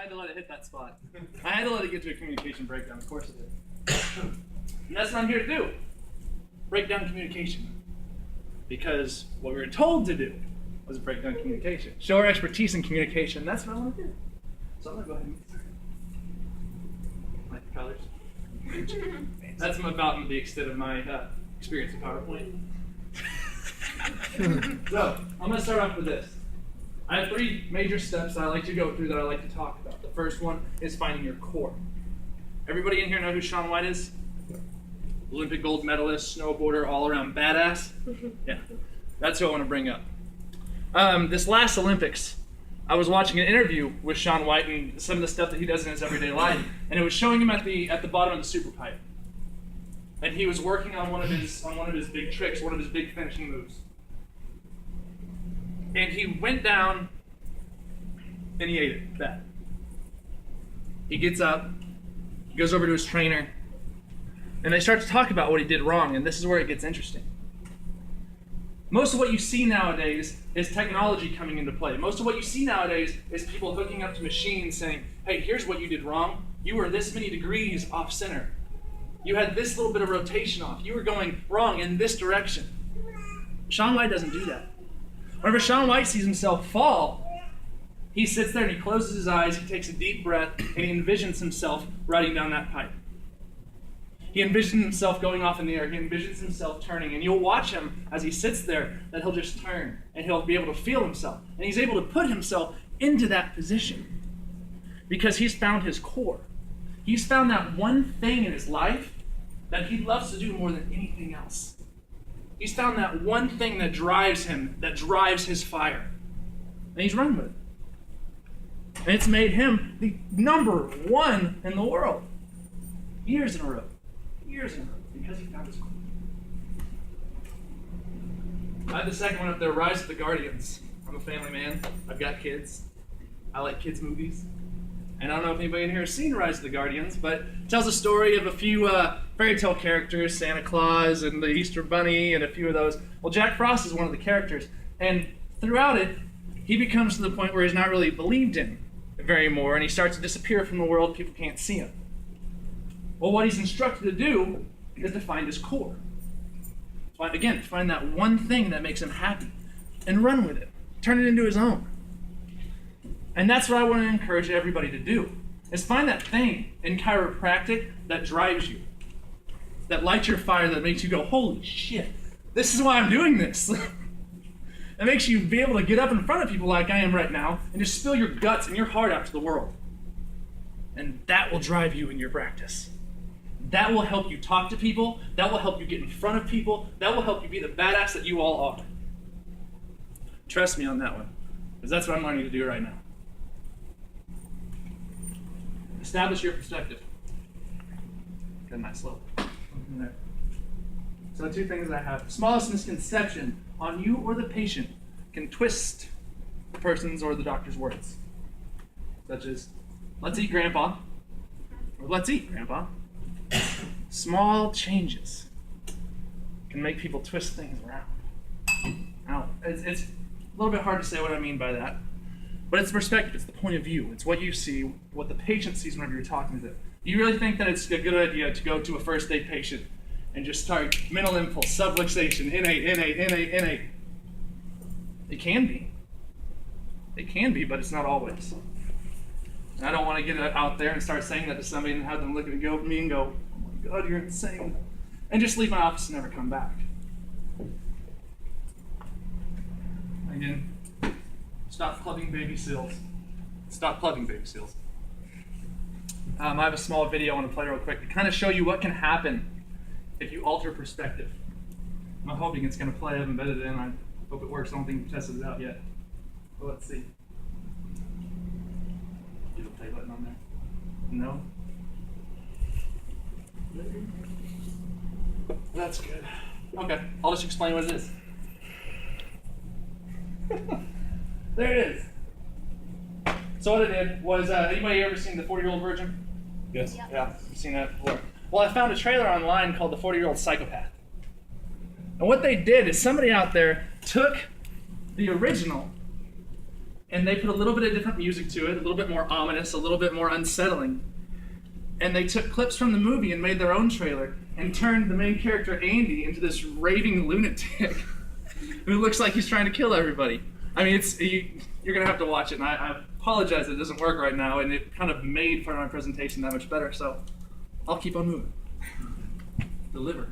had to let it hit that spot. I had to let it get to a communication breakdown. Of course it did. And that's what I'm here to do. Break down communication. Because what we were told to do was break down communication. Show our expertise in communication. That's what I want to do. So I'm going to go ahead and get started. Like the colors. That's about the extent of my experience with PowerPoint. So, I'm going to start off with this. I have 3 major steps that I like to go through that I like to talk about. The first one is finding your core. Everybody in here know who Shaun White is? Olympic gold medalist, snowboarder, all-around badass. Yeah, that's who I want to bring up. This last Olympics, I was watching an interview with Shaun White and some of the stuff that he does in his everyday life, and it was showing him at the bottom of the super pipe, and he was working on one of his big tricks, one of his big finishing moves. And he went down and he ate it bad. He gets up, goes over to his trainer, and they start to talk about what he did wrong, and this is where it gets interesting. Most of what you see nowadays is technology coming into play. Most of what you see nowadays is people hooking up to machines saying, hey, here's what you did wrong. You were this many degrees off center. You had this little bit of rotation off. You were going wrong in this direction. Shaun White doesn't do that. Whenever Shaun White sees himself fall, he sits there and he closes his eyes, he takes a deep breath, and he envisions himself riding down that pipe. He envisions himself going off in the air. He envisions himself turning. And you'll watch him as he sits there, that he'll just turn, and he'll be able to feel himself. And he's able to put himself into that position because he's found his core. He's found that one thing in his life that he loves to do more than anything else. He's found that one thing that drives him, that drives his fire. And he's run with it. And it's made him the #1 in the world. Years in a row. Years in a row. Because he found his core. I have the second one up there, Rise of the Guardians. I'm a family man. I've got kids. I like kids' movies. And I don't know if anybody in here has seen Rise of the Guardians, but it tells a story of a few fairy tale characters, Santa Claus and the Easter Bunny and a few of those. Well, Jack Frost is one of the characters. And throughout it, he becomes to the point where he's not really believed in very more, and he starts to disappear from the world. People can't see him. Well, what he's instructed to do is to find his core. Find that one thing that makes him happy and run with it. Turn it into his own. And that's what I want to encourage everybody to do, is find that thing in chiropractic that drives you, that lights your fire, that makes you go, holy shit, this is why I'm doing this. That makes you be able to get up in front of people like I am right now and just spill your guts and your heart out to the world. And that will drive you in your practice. That will help you talk to people. That will help you get in front of people. That will help you be the badass that you all are. Trust me on that one, because that's what I'm learning to do right now. Establish your perspective. Get a nice slope. There. So 2 things I have. Smallest misconception on you or the patient can twist the person's or the doctor's words. Such as, let's eat, Grandpa. Or let's eat, Grandpa. Small changes can make people twist things around. Now, it's a little bit hard to say what I mean by that. But it's perspective, it's the point of view. It's what you see, what the patient sees whenever you're talking to them. Do you really think that it's a good idea to go to a first aid patient and just start mental impulse, subluxation, innate? It can be. It can be, but it's not always. And I don't want to get out there and start saying that to somebody and have them look at me and go, oh my God, you're insane. And just leave my office and never come back. Again. Stop clubbing baby seals. Stop clubbing baby seals. I have a small video I want to play real quick to kind of show you what can happen if you alter perspective. I'm hoping it's going to play. I haven't embedded it in. I hope it works. I don't think we've tested it out yet. But let's see. Is the play button on there? No? That's good. Okay, I'll just explain what it is. There it is. So what I did was, anybody ever seen the 40-Year-Old Virgin? Yes. Yeah, I've seen that before. Well, I found a trailer online called The 40-Year-Old Psychopath. And what they did is somebody out there took the original and they put a little bit of different music to it, a little bit more ominous, a little bit more unsettling. And they took clips from the movie and made their own trailer and turned the main character, Andy, into this raving lunatic who looks like he's trying to kill everybody. I mean, you're going to have to watch it, and I apologize that it doesn't work right now, and it kind of made part of my presentation that much better, so I'll keep on moving. Deliver.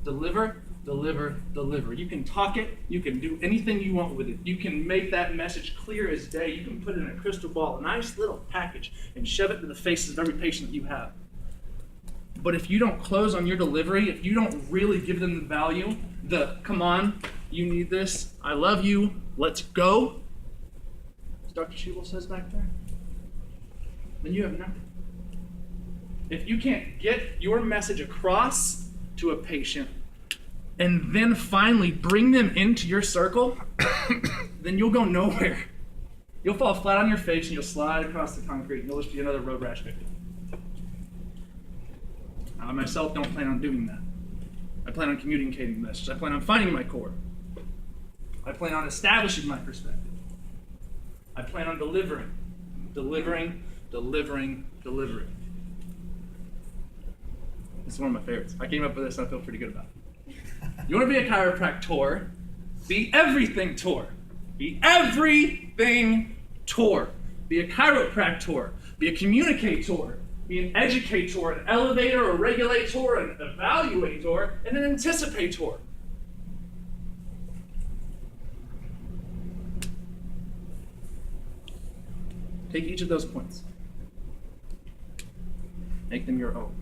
Deliver, deliver, deliver. You can talk it. You can do anything you want with it. You can make that message clear as day. You can put it in a crystal ball, a nice little package, and shove it to the faces of every patient that you have. But if you don't close on your delivery, if you don't really give them the value, come on, you need this, I love you, let's go, as Dr. Schubel says back there, then you have nothing. If you can't get your message across to a patient and then finally bring them into your circle, then you'll go nowhere. You'll fall flat on your face and you'll slide across the concrete and you'll just be another road rash victim. I myself don't plan on doing that. I plan on communicating this. I plan on finding my core. I plan on establishing my perspective. I plan on delivering, delivering, delivering, delivering. This is one of my favorites. I came up with this and I feel pretty good about it. You want to be a chiropractor? Be everything tour. Be everything tour. Be a chiropractor. Be a communicator. Be an educator, an elevator, a regulator, an evaluator, and an anticipator. Take each of those points. Make them your own.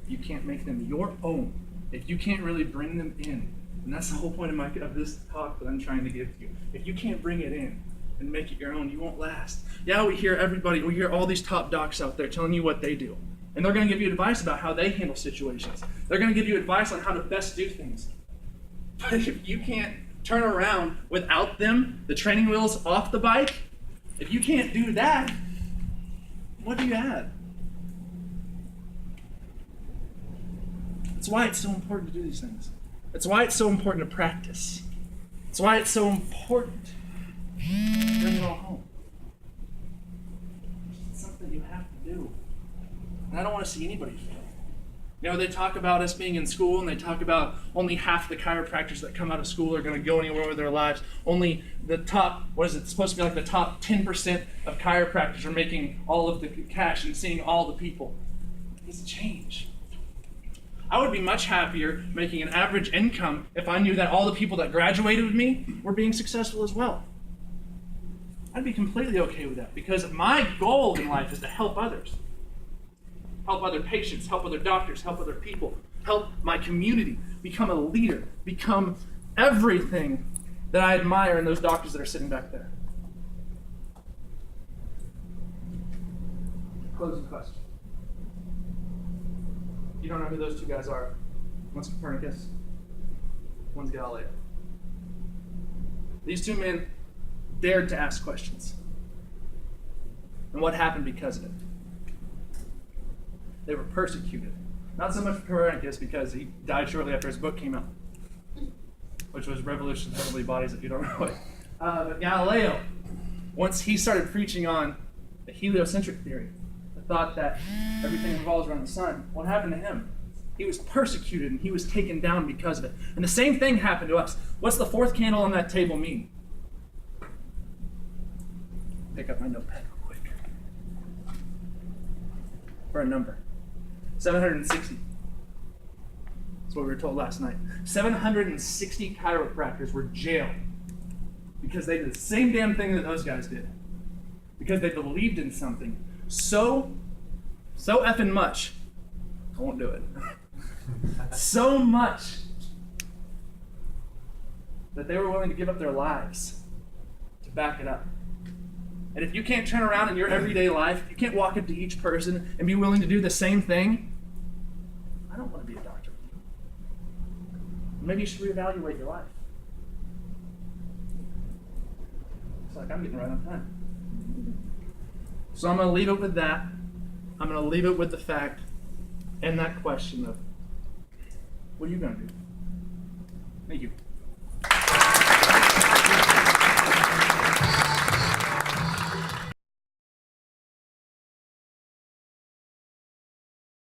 If you can't make them your own, if you can't really bring them in, and that's the whole point of this talk that I'm trying to give to you. If you can't bring it in and make it your own, you won't last. Yeah, we hear all these top docs out there telling you what they do. And they're going to give you advice about how they handle situations. They're going to give you advice on how to best do things. But if you can't turn around without them, the training wheels off the bike, if you can't do that, what do you have? That's why it's so important to do these things. That's why it's so important to practice. That's why it's so important to bring it all home. It's something you have to do. And I don't want to see anybody fail. You know, they talk about us being in school, and they talk about only half the chiropractors that come out of school are going to go anywhere with their lives. Only the top, it's supposed to be like the top 10% of chiropractors are making all of the cash and seeing all the people. It needs to change. I would be much happier making an average income if I knew that all the people that graduated with me were being successful as well. I'd be completely okay with that because my goal in life is to help others. Help other patients, help other doctors, help other people, help my community, become a leader, become everything that I admire in those doctors that are sitting back there. Closing question. You don't know who those two guys are. One's Copernicus, one's Galileo. These two men dared to ask questions. And what happened because of it? They were persecuted. Not so much Copernicus because he died shortly after his book came out, which was Revolution of Heavenly Bodies, if you don't know it. But Galileo, once he started preaching on the heliocentric theory, the thought that everything revolves around the sun, what happened to him? He was persecuted and he was taken down because of it. And the same thing happened to us. What's the fourth candle on that table mean? Pick up my notepad real quick. For a number. 760. That's what we were told last night. 760 chiropractors were jailed because they did the same damn thing that those guys did. Because they believed in something so effing much. I won't do it. So much that they were willing to give up their lives to back it up. And if you can't turn around in your everyday life, if you can't walk up to each person and be willing to do the same thing, I don't want to be a doctor. Maybe you should reevaluate your life. It's like I'm getting right on time. So I'm going to leave it with that. I'm going to leave it with the fact and that question of, what are you going to do? Thank you.